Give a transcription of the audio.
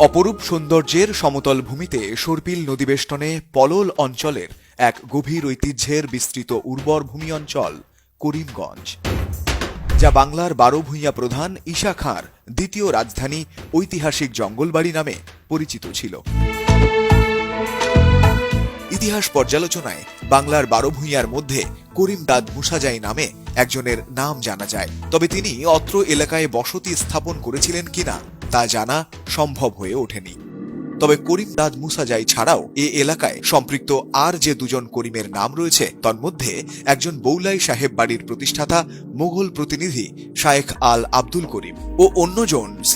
অপরূপ সৌন্দর্যের সমতল ভূমিতে সর্পিল নদীবেষ্টনে পলল অঞ্চলের এক গভীর ঐতিহ্যের বিস্তৃত উর্বর ভূমি অঞ্চল করিমগঞ্জ, যা বাংলার ১২ ভূঁইয়া প্রধান ঈশা খাঁর দ্বিতীয় রাজধানী ঐতিহাসিক জঙ্গলবাড়ি নামে পরিচিত ছিল। ইতিহাস পর্যালোচনায় বাংলার ১২ ভূঁইয়ার মধ্যে করিম দাদ মুসাজাই নামে একজনের নাম জানা যায়, তবে তিনি অত্র এলাকায় বসতি স্থাপন করেছিলেন কিনা তা জানা সম্ভব হয়ে ওঠেনি। তবে করিম দাদ মুসাজাই ছাড়াও এ এলাকায় সম্পৃক্ত আর যে দুজন করিমের নাম রয়েছে তন্মধ্যে একজন বৌলাই সাহেব বাড়ির প্রতিষ্ঠাতা মোগল প্রতিনিধি শায়েখ আল আব্দুল করিম ও অন্যজন